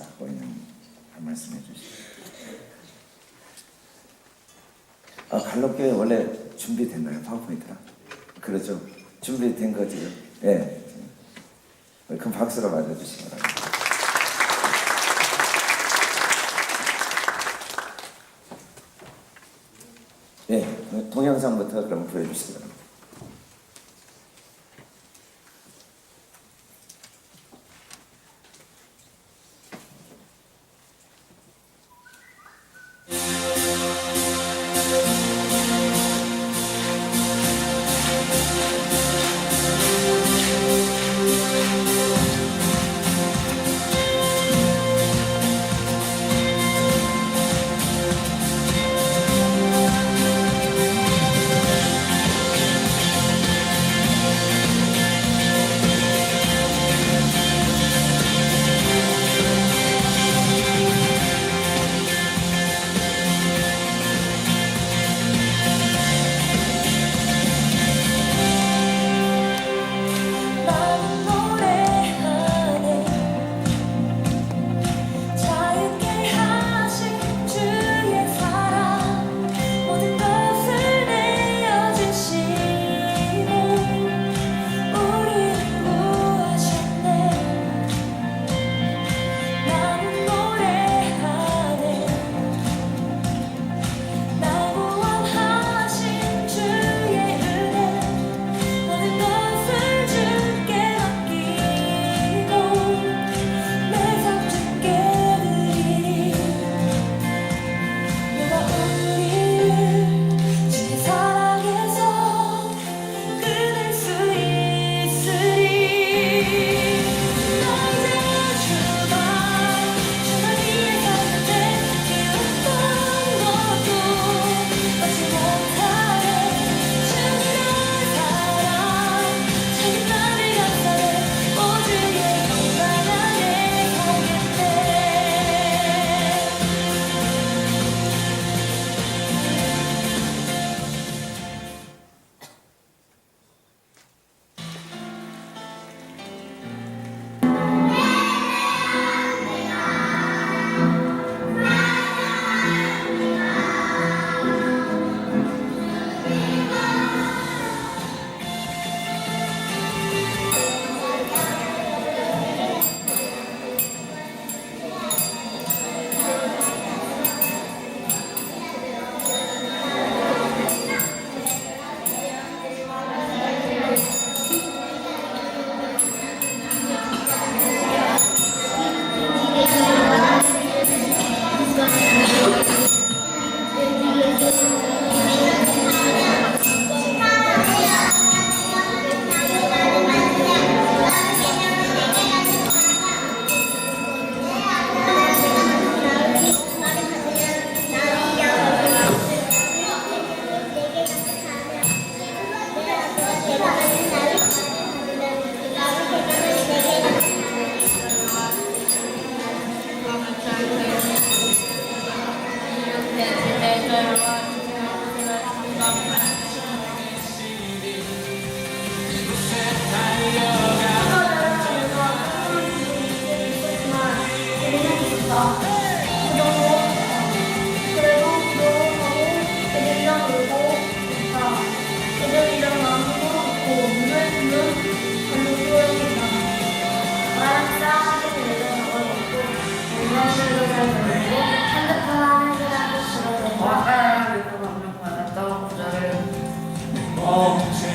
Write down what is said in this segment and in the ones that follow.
하고 있는 말씀해 주시죠. 갈롭교회 원래 준비됐나요? 파워포인트랑? 그렇죠. 준비된 거지요. 예. 네. 큰 박수로 맞아주시기 바랍니다. 예. 동영상부터 그럼 보여주시기 바랍니다.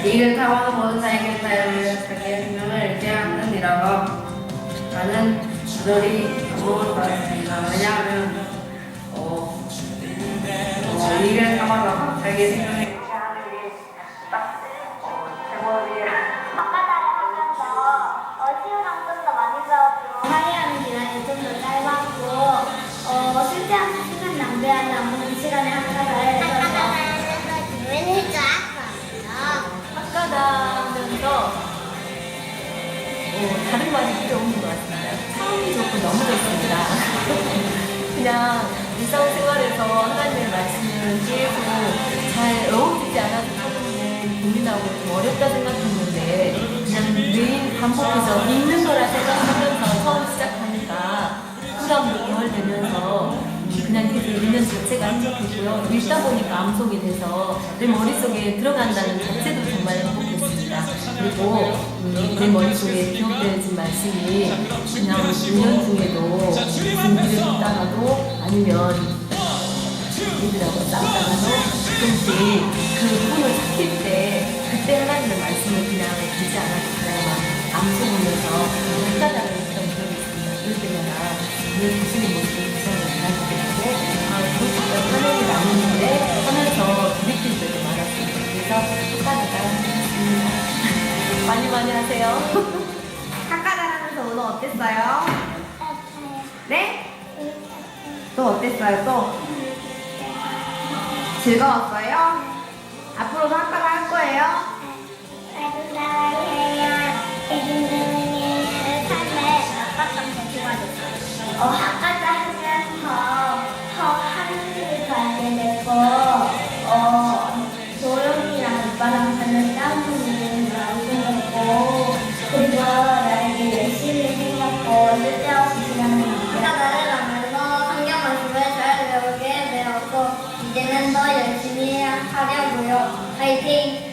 이를 타고는 모든 자에게 자유를 자기의 생명을 잃게 하느니라고 라는 구절이 반복을 받았습니다. 왜냐하면 이를 타고는 자기의 생명을 잃게 하는 게 딱 제목이 시간이 좀 더 많이 배워주고 항의하는 기간이 좀 더 짧았고 쓸데없는 시간 낭비하지 않는 시간에 학과를 학과다면서 다른 말이 필요 없는 것 같습니다. 처음이 좋고 너무 좋습니다. 그냥 일상생활에서 하나님의 말씀을 계속 잘 어울리지 않아서 처음에는 고민하고 좀 어렵다 생각했는데 그냥 매일 반복해서 읽는 거라 생각하면서 처음 시작하니까 부담 되면서 그냥 계속 읽는 자체가 행복했고요. 읽다 보니까 암송이 돼서 내 머릿속에 들어간다는 자체도 정말 행복했습니다. 그리고 내 머릿속에 기억되어진 말씀이 그냥 1년 중에도 준비를 듣다가도 아니면 애들하고 싸우다가도 조금씩 그 꿈을 지킬 때 그때 하나님의 말씀을 그냥 듣지 않아도 그냥 막 암송하면서 헷갈다가 했던 기억이 있습니다. 그럴 때마다 늘 주시는 모습을 구성을 잘하게 되고 그렇게 하늘이 나누는데 하면서 부딪힐 때도 많았습니다. 그래서 헷갈을 따라하겠습니다. 많이 하세요. 학과다니면서 오늘 어땠어요? 네? 또 어땠어요? 또? 즐거웠어요? 앞으로도 학과를 할 거예요? 학과도 하면서 하늘을 발견했고 도영이랑 오빠랑 하는 땀을 나오고 그리고 나에게 열심히 생겼고 쓸데없이 시간을 나를 하면서 성경 말씀을 잘 배우게 되었고 이제는 더 열심히 하려고요. 화이팅!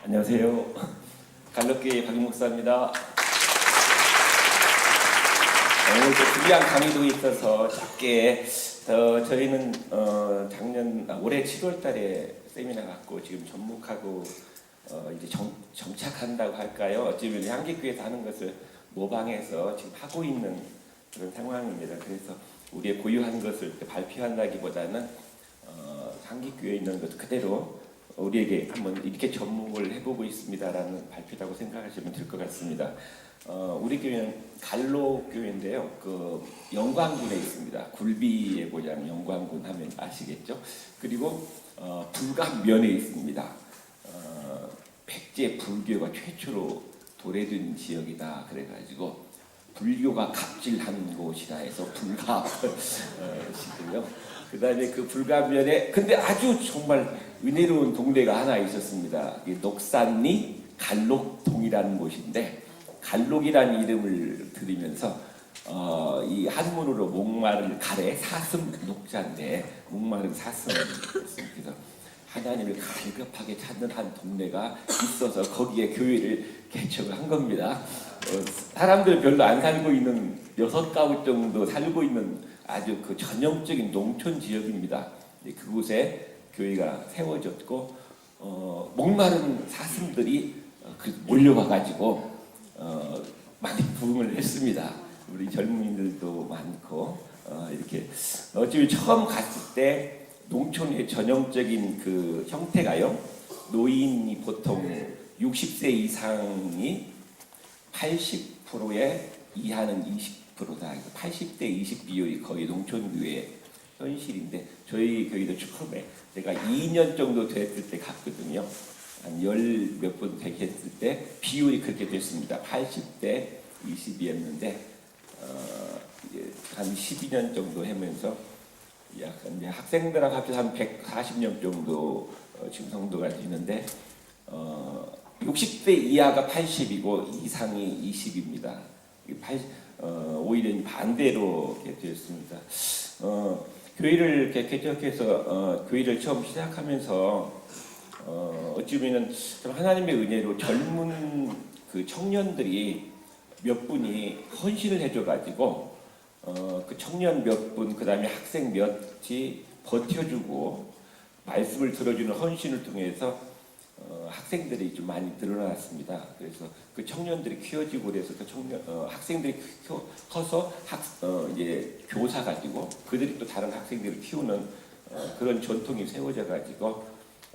안녕하세요. 갈럿교회 박윤 목사입니다. 오늘 준비한 강의도 있어서 짧게 저희는 올해 7월달에 세미나 갖고 지금 접목하고 이제 정착한다고 할까요? 어찌보면 향기교회에서 하는 것을 모방해서 지금 하고 있는 그런 상황입니다. 그래서 우리의 고유한 것을 발표한다기보다는 향기교회에 있는 것 그대로 우리에게 한번 이렇게 접목을 해보고 있습니다라는 발표라고 생각하시면 될 것 같습니다. 우리 교회는 갈로교회인데요. 그 영광군에 있습니다. 굴비의 고장 영광군 하면 아시겠죠? 그리고 불감면에 있습니다. 백제 불교가 최초로 도래된 지역이다. 그래가지고 불교가 갑질한 곳이라 해서 불갑시고요. 그 다음에 그 불감면에 근데 아주 정말 은혜로운 동네가 하나 있었습니다. 녹산리 갈록동이라는 곳인데 갈록이라는 이름을 들으면서 이 한문으로 목마를 가래 사슴 녹자인데 목마른 사슴이었습니다. 그래서 하나님을 갈급하게 찾는 한 동네가 있어서 거기에 교회를 개척을 한 겁니다. 사람들 별로 안 살고 있는 6가구 정도 살고 있는 아주 그 전형적인 농촌 지역입니다. 그곳에 교회가 세워졌고 목마른 사슴들이 몰려와가지고 많이 부흥을 했습니다. 우리 젊은이들도 많고 이렇게 어차피 처음 갔을 때 농촌의 전형적인 그 형태가요. 노인이 보통 60세 이상이 80%에 이하는 20%다. 80대 20 비율이 거의 농촌교회의 현실인데 저희 교회도 처음에 제가 2년 정도 됐을 때 갔거든요. 한 10몇 번 되게 했을 때 비율이 그렇게 됐습니다. 80대 20이었는데 이제 한 12년 정도 하면서 약 이제 학생들하고 합쳐서 한 140명 정도 지금 성도가 있는데 60대 이하가 80이고 이상이 20입니다. 오히려 반대로 이렇게 되었습니다. 교회를 이렇게 개척해서 교회를 처음 시작하면서 어찌 보면 좀 하나님의 은혜로 젊은 그 청년들이 몇 분이 헌신을 해줘가지고 그 청년 몇 분, 그 다음에 학생 몇이 버텨주고 말씀을 들어주는 헌신을 통해서 학생들이 좀 많이 늘어났습니다. 그래서 그 청년들이 키워지고 그래서 그 학생들이 커서 이제 교사 가지고 그들이 또 다른 학생들을 키우는 그런 전통이 세워져 가지고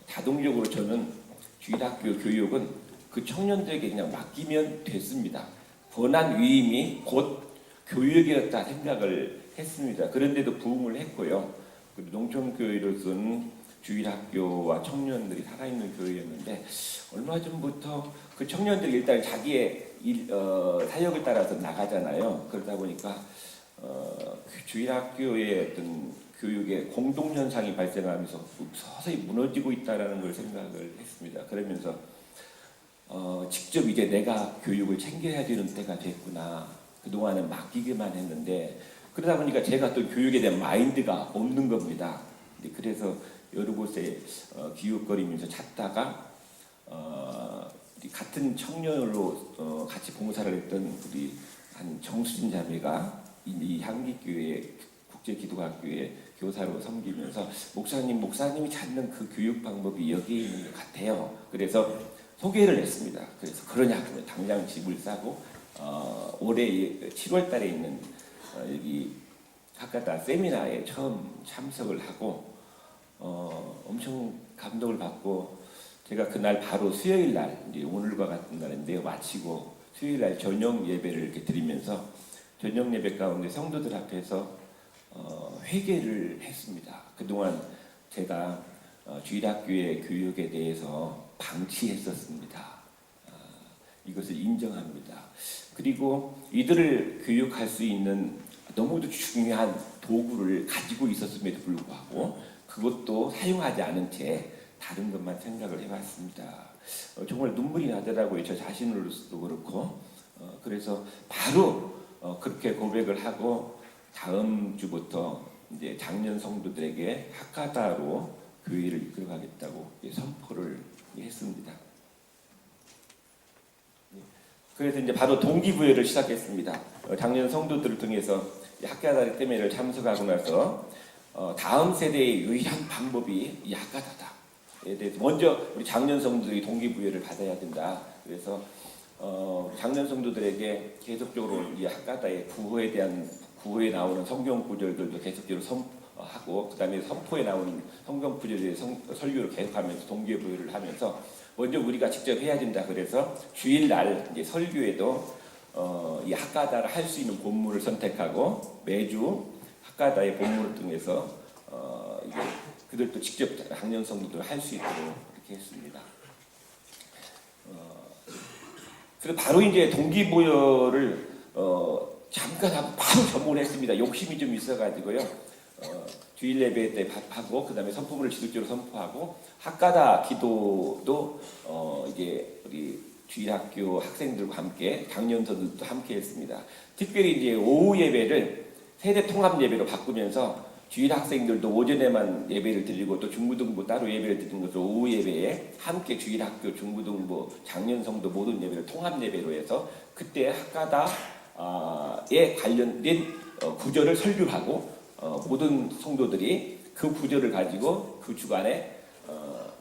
자동적으로 저는 주일학교 교육은 그 청년들에게 그냥 맡기면 됐습니다. 권한 위임이 곧 교육이었다 생각을 했습니다. 그런데도 부흥을 했고요. 그리고 농촌교회로서는 주일학교와 청년들이 살아있는 교회였는데 얼마 전부터 그 청년들이 일단 자기의 사역을 따라서 나가잖아요. 그러다 보니까 그 주일학교의 어떤 교육의 공동현상이 발생하면서 서서히 무너지고 있다는 걸 생각을 했습니다. 그러면서 직접 이제 내가 교육을 챙겨야 되는 때가 됐구나. 그동안은 맡기기만 했는데 그러다 보니까 제가 또 교육에 대한 마인드가 없는 겁니다. 그래서 여러 곳에 기웃거리면서 찾다가 같은 청년으로 같이 봉사를 했던 우리 한 정수진 자매가 이 향기교회 국제기도학교에 교사로 섬기면서 목사님이 찾는 그 교육 방법이 여기에 있는 것 같아요. 그래서 소개를 했습니다. 그래서 그러냐 그러면 당장 집을 싸고 올해 7월 달에 있는 여기 하카다 세미나에 처음 참석을 하고 엄청 감동을 받고 제가 그날 바로 수요일 날 이제 오늘과 같은 날인데요 마치고 수요일 날 저녁 예배를 이렇게 드리면서 저녁 예배 가운데 성도들 앞에서 회개를 했습니다. 그동안 제가 주일학교의 교육에 대해서 방치했었습니다. 이것을 인정합니다. 그리고 이들을 교육할 수 있는 너무도 중요한 도구를 가지고 있었음에도 불구하고 그것도 사용하지 않은 채 다른 것만 생각을 해봤습니다. 정말 눈물이 나더라고요. 저 자신으로서도 그렇고 그래서 바로 그렇게 고백을 하고 다음 주부터 이제 작년 성도들에게 하카다로 교회를 이끌어가겠다고 선포를 했습니다. 그래서 이제 바로 동기부여를 시작했습니다. 작년 성도들을 통해서 하카다 때문에 참석하고 나서 다음 세대의 유일한 방법이 이 하카다다에 대해서 먼저 우리 작년 성도들이 동기부여를 받아야 된다. 그래서 작년 성도들에게 계속적으로 이 하카다의 구호에 나오는 성경 구절들도 계속적으로 선포하고 그다음에 선포에 나오는 성경 구절의 설교를 계속하면서 동기부여를 하면서 먼저 우리가 직접 해야 된다. 그래서 주일날 이제 설교에도 이 하카다를 할 수 있는 본문을 선택하고 매주 하카다의 본문을 통해서 이게 그들도 직접 학년 성도들 할 수 있도록 이렇게 했습니다. 그래서 바로 이제 동기부여를 잠깐 하고 바로 전문을 했습니다. 욕심이 좀 있어가지고요. 주일 예배 때 하고 그다음에 선포문을 지속적으로 선포하고 하카다 기도도 이제 우리 주일학교 학생들과 함께 작년서들도 함께 했습니다. 특별히 이제 오후 예배를 세대 통합 예배로 바꾸면서 주일 학생들도 오전에만 예배를 드리고 또 중고등부 따로 예배를 드리는 것으로 오후 예배에 함께 주일학교 중고등부 작년 성도 모든 예배를 통합 예배로 해서 그때 하카다에 관련된 구절을 설교하고 모든 성도들이 그 구절을 가지고 그 주간에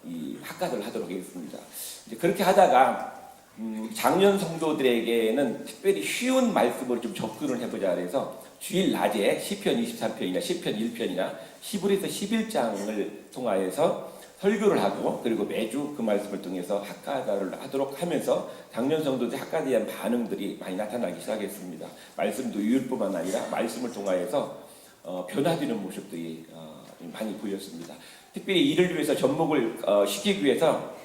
이 학가를 하도록 하겠습니다. 이제 그렇게 하다가 작년 성도들에게는 특별히 쉬운 말씀으로 좀 접근을 해보자 그래서 주일 낮에 시편 23편이나 시편 1편이나 10월에서 11장을 통하여서 설교를 하고 그리고 매주 그 말씀을 통해서 학가를 하도록 하면서 작년 성도들 학가에 대한 반응들이 많이 나타나기 시작했습니다. 말씀도 유율뿐만 아니라 말씀을 통하여서 변화되는 모습들이 많이 보였습니다. 특별히 이를 위해서 접목을 시키기 위해서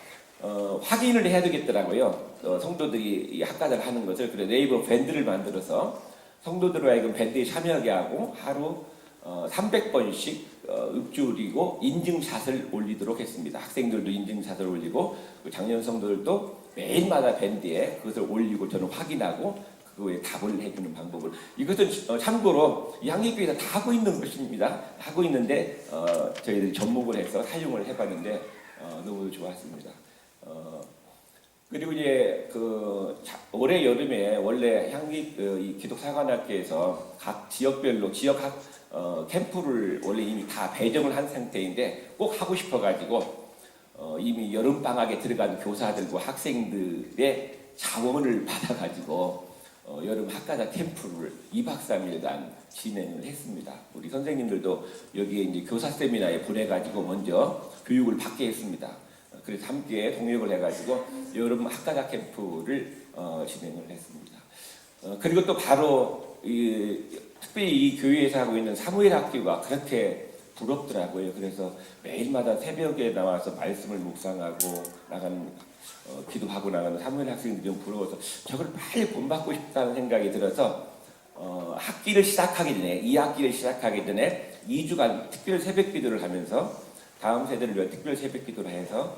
확인을 해야 되겠더라고요. 성도들이 이 학가를 하는 것을 그래 네이버 밴드를 만들어서 성도들로 하여금 밴드에 참여하게 하고 하루 300번씩 읊조리고 인증샷을 올리도록 했습니다. 학생들도 인증샷을 올리고 장년 성도들도 매일마다 밴드에 그것을 올리고 저는 확인하고 그거에 답을 해주는 방법을, 이것은 참고로 이 한국교회에서 다 하고 있는 것입니다. 하고 있는데 저희들이 접목을 해서 사용을 해봤는데 너무 좋았습니다. 그리고 이제 올해 여름에 원래 이 기독사관학교에서 각 지역별로 지역학 캠프를 원래 이미 다 배정을 한 상태인데 꼭 하고 싶어가지고 이미 여름 방학에 들어간 교사들과 학생들의 자원을 받아가지고 여름 학가자 캠프를 2박 3일간 진행을 했습니다. 우리 선생님들도 여기에 이제 교사 세미나에 보내가지고 먼저 교육을 받게 했습니다. 그래서 함께 동역을 해가지고 여름 학가자 캠프를 진행을 했습니다. 그리고 또 바로 특별히 이 교회에서 하고 있는 사무엘 학교가 그렇게 부럽더라고요. 그래서 매일마다 새벽에 나와서 말씀을 묵상하고 나가는 기도하고 나가는 사무엘 학생들이 좀 부러워서 저걸 빨리 본받고 싶다는 생각이 들어서 학기를 시작하기 전에 2학기를 시작하기 전에 2주간 특별 새벽 기도를 하면서 다음 세대를 위한 특별 새벽 기도를 해서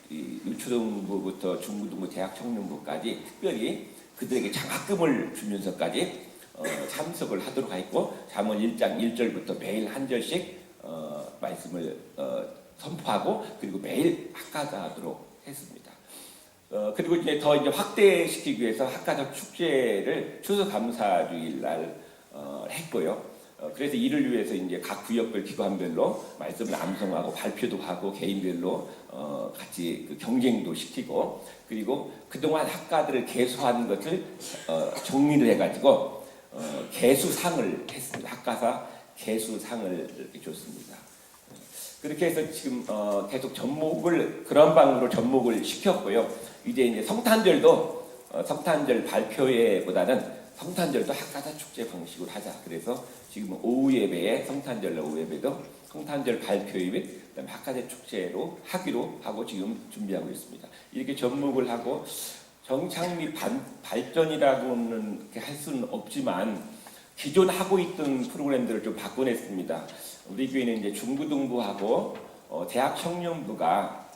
이 유초등부부터 중고등부, 대학 청년부까지 특별히 그들에게 장학금을 주면서까지 참석을 하도록 했고 잠언 1장 1절부터 매일 한 절씩 말씀을 선포하고 그리고 매일 학가자 하도록 했습니다. 그리고 이제 더 확대시키기 위해서 학가자 축제를 추수감사주일 날 했고요. 그래서 이를 위해서 이제 각 구역별 기관별로 말씀을 암송하고 발표도 하고 개인별로 같이 경쟁도 시키고 그리고 그동안 학가들을 개수한 것을 정리를 해가지고 개수상을 했습니다. 학가사 개수상을 이렇게 줬습니다. 그렇게 해서 지금 계속 접목을 그런 방으로 접목을 시켰고요. 이제 성탄절도 성탄절 발표회보다는 성탄절도 학가자 축제 방식으로 하자. 그래서 지금 오후 예배에 성탄절 오후 예배도 성탄절 발표회 및 그다음에 학가자 축제로 하기로 하고 지금 준비하고 있습니다. 이렇게 접목을 하고 정착 및 발전이라고는 할 수는 없지만 기존 하고 있던 프로그램들을 좀 바꿔냈습니다. 우리 교회는 이제 중고등부하고 대학 청년부가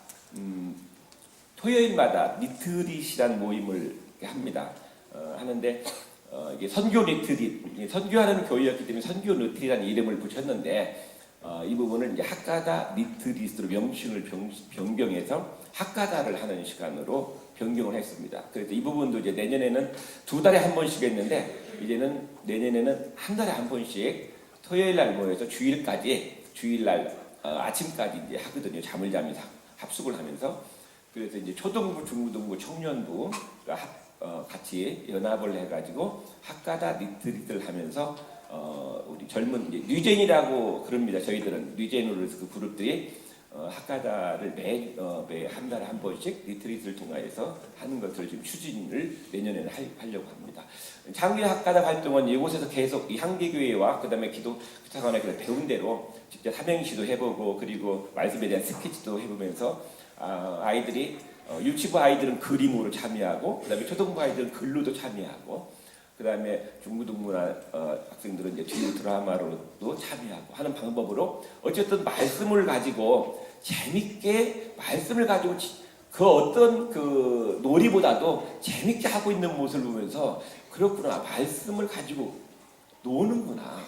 토요일마다 리트릿이라는 모임을 합니다. 하는데 이게 선교 리트릿, 선교하는 교회였기 때문에 선교 리트릿이라는 이름을 붙였는데 이 부분을 이제 학가자 리트릿으로 명칭을 변경해서 학가자를 하는 시간으로 변경을 했습니다. 그래서 이 부분도 이제 내년에는 2달에 한 번씩 했는데 이제는 내년에는 한 달에 한 번씩 토요일 날 모여서 주일날 아침까지 이제 하거든요. 잠을 자면서 합숙을 하면서. 그래서 이제 초등부, 중고등부, 청년부가 같이 연합을 해가지고 학가자 리트릿을 하면서 우리 젊은 이제 뉴젠이라고 그럽니다. 저희들은 뉴젠으로 그 그룹들이 학가자를 매 한 달에 한 번씩 리트릿을 통해서 하는 것을 지금 추진을 내년에는 하려고 합니다. 장기 학가자 활동은 이곳에서 계속 이 향기교회와 그다음에 기독사관학교를 배운 대로 직접 삼행시도 해보고 그리고 말씀에 대한 스케치도 해보면서 아이들이 유치부 아이들은 그림으로 참여하고 그다음에 초등부 아이들은 글로도 참여하고 그다음에 중고등부나 학생들은 이제 뒤로 드라마로도 참여하고 하는 방법으로 어쨌든 말씀을 가지고 재밌게 말씀을 가지고 그 어떤 그 놀이보다도 재밌게 하고 있는 모습을 보면서 그렇구나 말씀을 가지고 노는구나.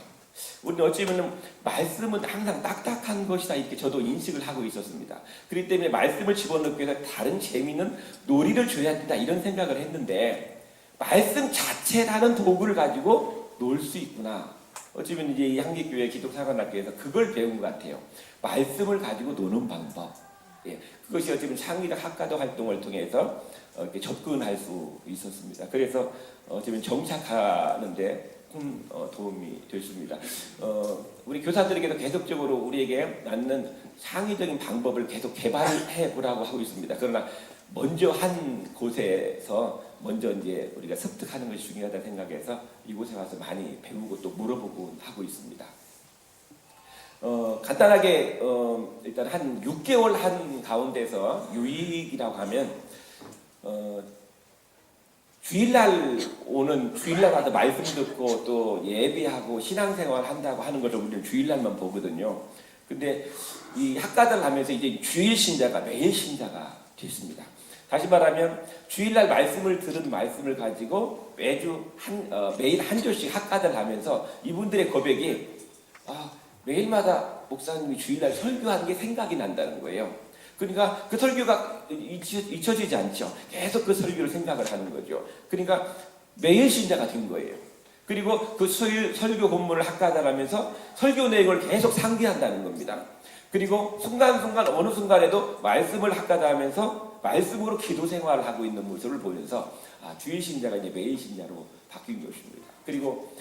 우리는 어찌보면 말씀은 항상 딱딱한 것이다 이렇게 저도 인식을 하고 있었습니다. 그렇기 때문에 말씀을 집어넣기 위해서 다른 재미있는 놀이를 줘야 된다 이런 생각을 했는데 말씀 자체라는 도구를 가지고 놀 수 있구나. 어쩌면 이제 이 한국교회 기독사관학교에서 그걸 배운 것 같아요. 말씀을 가지고 노는 방법. 예, 그것이 어쩌면 창의적 학가자 활동을 통해서 이렇게 접근할 수 있었습니다. 그래서 어쩌면 정착하는데 큰 도움이 됐습니다. 우리 교사들에게도 계속적으로 우리에게 맞는 창의적인 방법을 계속 개발해 보라고 하고 있습니다. 그러나 먼저 한 곳에서 먼저 이제 우리가 습득하는 것이 중요하다는 생각에서 이곳에 와서 많이 배우고 또 물어보고 하고 있습니다. 간단하게 일단 한 6개월 한 가운데서 유익이라고 하면 주일날 오는 주일날 와서 말씀 듣고 또 예배하고 신앙생활 한다고 하는 것을 우리는 주일날만 보거든요. 근데 이 학가들 하면서 이제 주일 신자가 매일 신자가 됐습니다. 다시 말하면 주일날 말씀을 들은 말씀을 가지고 매일 한 조씩 학가들 하면서 이분들의 고백이 매일마다 목사님이 주일날 설교하는 게 생각이 난다는 거예요. 그러니까 그 설교가 잊혀지지 않죠. 계속 그 설교를 생각을 하는 거죠. 그러니까 매일 신자가 된 거예요. 그리고 그 설교 본문을 학가하면서 설교 내용을 계속 상기한다는 겁니다. 그리고 순간순간 어느 순간에도 말씀을 학가하면서 말씀으로 기도 생활을 하고 있는 모습을 보면서 주일 신자가 이제 매일 신자로 바뀐 것입니다. 그리고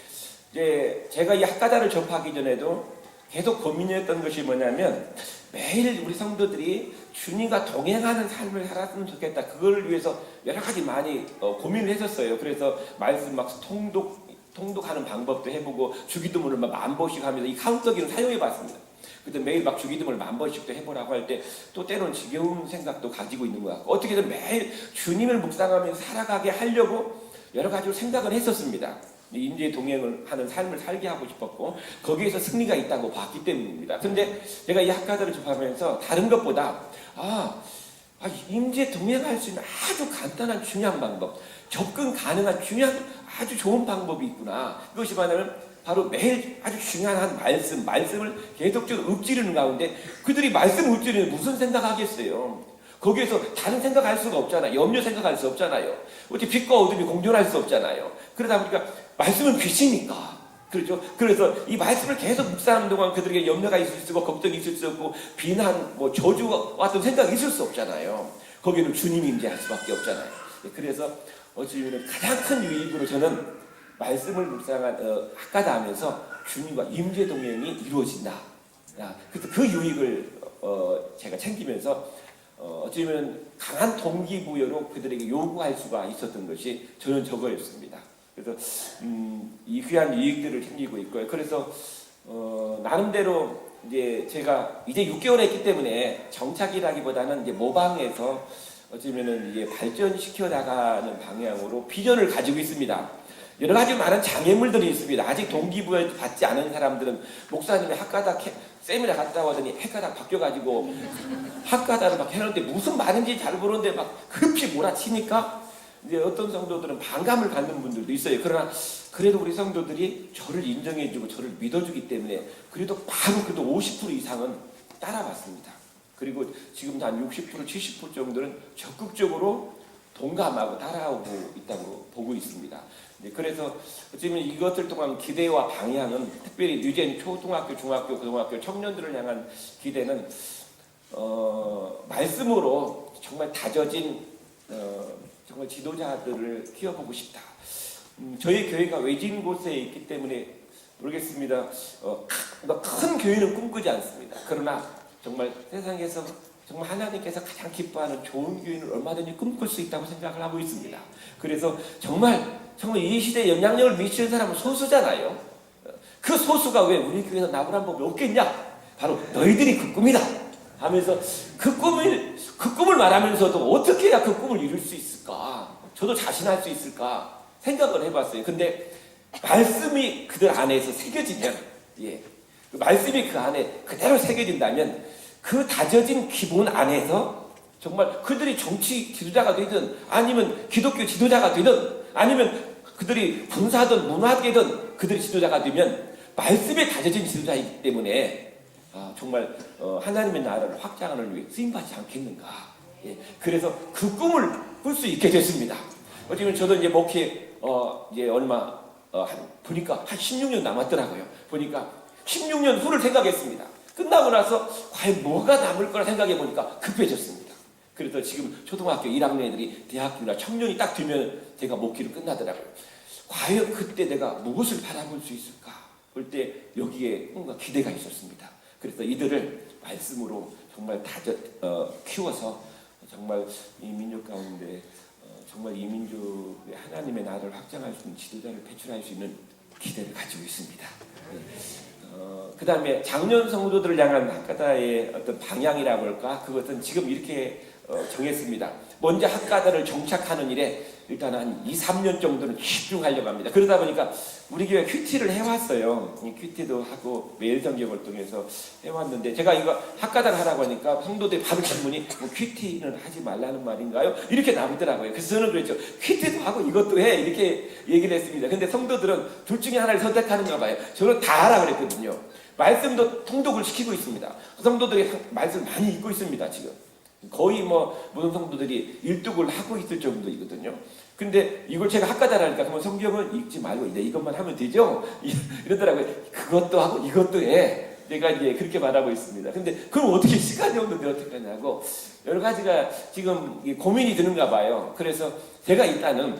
이제 제가 이 학가다를 접하기 전에도 계속 고민했던 것이 뭐냐면 매일 우리 성도들이 주님과 동행하는 삶을 살았으면 좋겠다. 그걸 위해서 여러 가지 많이 고민을 했었어요. 그래서 말씀 막 통독하는 방법도 해보고 주기도문을 막 10,000번씩 하면서 이 카운터기를 사용해봤습니다. 그때 매일 막 주기도문을 10,000번씩도 해보라고 할 때 또 때로는 지겨운 생각도 가지고 있는 것 같고 어떻게든 매일 주님을 묵상하면서 살아가게 하려고 여러 가지로 생각을 했었습니다. 임재 동행을 하는 삶을 살게 하고 싶었고 거기에서 승리가 있다고 봤기 때문입니다. 그런데 제가 이 학가들을 접하면서 다른 것보다 임재 동행할 수 있는 아주 간단한 중요한 방법, 접근 가능한 아주 좋은 방법이 있구나. 그것이 뭐냐면 바로 매일 아주 중요한 말씀을 계속적으로 읊지르는 가운데 그들이 말씀 읊지르는 무슨 생각하겠어요? 거기에서 다른 생각할 수가 없잖아요. 염려 생각할 수 없잖아요. 어떻게 빛과 어둠이 공존할 수 없잖아요. 그러다 보니까 말씀은 빛이니까. 그렇죠? 그래서 이 말씀을 계속 묵상하는 동안 그들에게 염려가 있을 수 없고 걱정이 있을 수 없고 비난, 저주와 같은 생각이 있을 수 없잖아요. 거기에는 주님이 임재할 수밖에 없잖아요. 그래서 어찌 보면 가장 큰 유익으로 저는 말씀을 묵상한 학가다 하면서 주님과 임재 동행이 이루어진다. 그래서 그 유익을 제가 챙기면서 어찌 보면 강한 동기부여로 그들에게 요구할 수가 있었던 것이 저는 저거였습니다. 그래서 이 귀한 유익들을 챙기고 있고요. 그래서 나름대로 이제 제가 이제 6개월 했기 때문에 정착이라기보다는 이제 모방해서 어쩌면은 이제 발전시켜 나가는 방향으로 비전을 가지고 있습니다. 여러 가지 많은 장애물들이 있습니다. 아직 동기부여 받지 않은 사람들은 목사님이 학가다 세미나 갔다 오더니 학가다 바뀌어가지고 학가다를 막 해놓는데 무슨 말인지 잘 모르는데 막 급히 몰아치니까 이제 어떤 성도들은 반감을 갖는 분들도 있어요. 그러나 그래도 우리 성도들이 저를 인정해주고 저를 믿어주기 때문에 그래도 50% 이상은 따라왔습니다. 그리고 지금도 한 60%, 70% 정도는 적극적으로 동감하고 따라오고 있다고 보고 있습니다. 그래서 어쩌면 이것들 동안 기대와 방향은 특별히 뉴젠 초등학교, 중학교, 고등학교 청년들을 향한 기대는 말씀으로 정말 다져진 정말 지도자들을 키워보고 싶다. 저희 교회가 외진 곳에 있기 때문에 모르겠습니다. 큰 교회는 꿈꾸지 않습니다. 그러나 정말 세상에서 정말 하나님께서 가장 기뻐하는 좋은 교회는 얼마든지 꿈꿀 수 있다고 생각을 하고 있습니다. 그래서 정말 이 시대에 영향력을 미치는 사람은 소수잖아요. 그 소수가 왜 우리 교회에서 나오라는 법이 없겠냐? 바로 너희들이 그 꿈이다 하면서 그 꿈을 말하면서도 어떻게 해야 그 꿈을 이룰 수 있을까? 저도 자신할 수 있을까? 생각을 해봤어요. 근데 말씀이 그들 안에서 새겨지면, 그 말씀이 그 안에 그대로 새겨진다면 그 다져진 기본 안에서 정말 그들이 정치 지도자가 되든 아니면 기독교 지도자가 되든 아니면 그들이 군사든 문화계든 그들이 지도자가 되면 말씀에 다져진 지도자이기 때문에 정말 하나님의 나라를 확장하는 위해 쓰임받지 않겠는가. 그래서 그 꿈을 꿀 수 있게 됐습니다. 지금 저도 이제 목회 이제 보니까 한 16년 남았더라고요. 보니까 16년 후를 생각했습니다. 끝나고 나서 과연 뭐가 남을 거라 생각해 보니까 급해졌습니다. 그래서 지금 초등학교 1학년 애들이 대학교나 청년이 딱 되면 제가 목회를 끝나더라고요. 과연 그때 내가 무엇을 바라볼 수 있을까? 볼 때 여기에 뭔가 기대가 있었습니다. 그래서 이들을 말씀으로 정말 키워서 정말 이 민족 가운데 정말 이 민족의 하나님의 나라를 확장할 수 있는 지도자를 배출할 수 있는 기대를 가지고 있습니다. 그 다음에 장년 성도들을 향한 학가다의 어떤 방향이라고 할까? 그것은 지금 이렇게 정했습니다. 먼저 학가다를 정착하는 일에 일단 한 2, 3년 정도는 집중하려고 합니다. 그러다 보니까 우리 교회 큐티를 해왔어요. 이 큐티도 하고 매일 정경을 통해서 해왔는데 제가 이거 학가당 하라고 하니까 성도들이 바로 질문이 뭐 큐티는 하지 말라는 말인가요? 이렇게 나오더라고요. 그래서 저는 그랬죠. 큐티도 하고 이것도 해 이렇게 얘기를 했습니다. 근데 성도들은 둘 중에 하나를 선택하는가 봐요. 저는 다 하라 그랬거든요. 말씀도 통독을 시키고 있습니다. 성도들이 말씀 많이 읽고 있습니다. 지금 거의 뭐 모든 성도들이 일독을 하고 있을 정도이거든요. 근데 이걸 제가 학가다라니까 그러면 성경은 읽지 말고 이것만 하면 되죠? 이러더라고요. 그것도 하고 이것도 해. 내가 이제 그렇게 말하고 있습니다. 근데 그럼 어떻게 시간이 없는데 어떻게 하냐고 여러 가지가 지금 고민이 드는가 봐요. 그래서 제가 일단은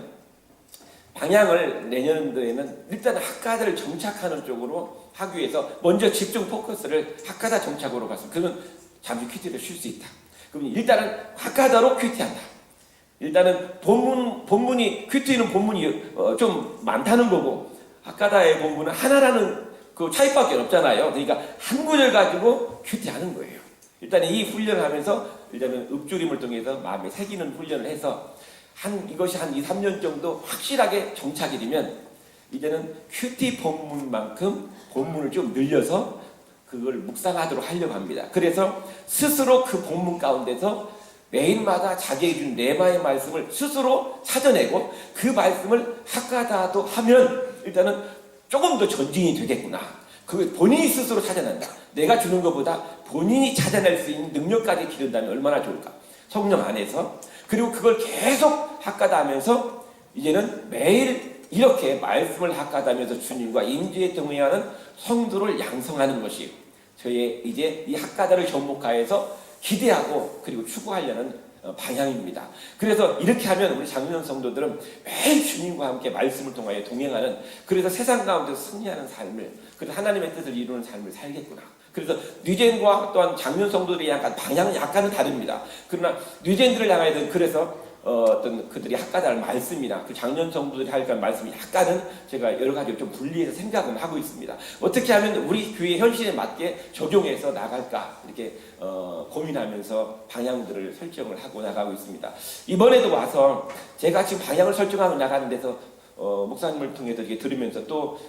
방향을 내년도에는 일단 학가다를 정착하는 쪽으로 하기 위해서 먼저 집중 포커스를 학가다 정착으로 가서 그는 잠시 큐티를 쉴 수 있다. 그럼 일단은 학가다로 큐티한다. 일단은 본문이 큐티는 본문이 좀 많다는 거고 학가다의 본문은 하나라는 그 차이밖에 없잖아요. 그러니까 한 구절 가지고 큐티하는 거예요. 일단 이 훈련을 하면서 일단은 읊조림을 통해서 마음에 새기는 훈련을 해서 이것이 한 2, 3년 정도 확실하게 정착이 되면 이제는 큐티 본문만큼 본문을 좀 늘려서 그걸 묵상하도록 하려고 합니다. 그래서 스스로 그 본문 가운데서 매일마다 자기에게 준 레마의 말씀을 스스로 찾아내고 그 말씀을 학가다도 하면 일단은 조금 더 전진이 되겠구나. 그 본인이 스스로 찾아낸다. 내가 주는 것보다 본인이 찾아낼 수 있는 능력까지 기른다면 얼마나 좋을까. 성령 안에서. 그리고 그걸 계속 학가다 하면서 이제는 매일 이렇게 말씀을 학가다 하면서 주님과 임재에 동행하는 성도를 양성하는 것이 저의 이제 이 학가다를 접목하여서 기대하고 그리고 추구하려는 방향입니다. 그래서 이렇게 하면 우리 장년 성도들은 매일 주님과 함께 말씀을 통하여 동행하는 그래서 세상 가운데서 승리하는 삶을 그래서 하나님의 뜻을 이루는 삶을 살겠구나. 그래서 뉴젠과 또한 장년 성도들이 약간 방향은 약간은 다릅니다. 그러나 뉴젠들을 향하여는 그래서 어떤 그들이 학가다를 말씀이나 그 장년 성도들이 할 말씀이 약간은 제가 여러 가지로 좀 분리해서 생각은 하고 있습니다. 어떻게 하면 우리 교회 현실에 맞게 적용해서 나갈까 이렇게 고민하면서 방향들을 설정을 하고 나가고 있습니다. 이번에도 와서 제가 지금 방향을 설정하고 나가는 데서 목사님을 통해서 이렇게 들으면서 또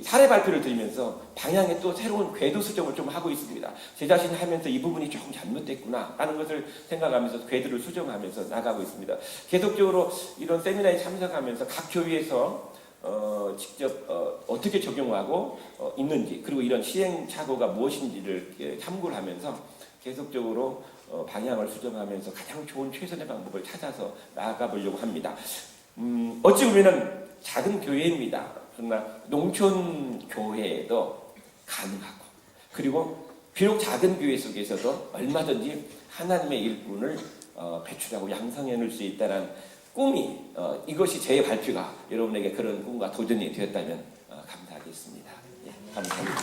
사례 발표를 들으면서 방향에 또 새로운 궤도 수정을 좀 하고 있습니다. 제 자신이 하면서 이 부분이 조금 잘못됐구나 하는 것을 생각하면서 궤도를 수정하면서 나가고 있습니다. 계속적으로 이런 세미나에 참석하면서 각 교회에서 직접 어떻게 적용하고 있는지 그리고 이런 시행착오가 무엇인지를 참고를 하면서 계속적으로 방향을 수정하면서 가장 좋은 최선의 방법을 찾아서 나아가 보려고 합니다. 어찌 보면은 작은 교회입니다. 그러나 농촌 교회도 가능하고 그리고 비록 작은 교회 속에서도 얼마든지 하나님의 일꾼을 배출하고 양성해 놓을 수 있다는 꿈이 이것이 제 발표가 여러분에게 그런 꿈과 도전이 되었다면 감사하겠습니다. 예, 감사합니다.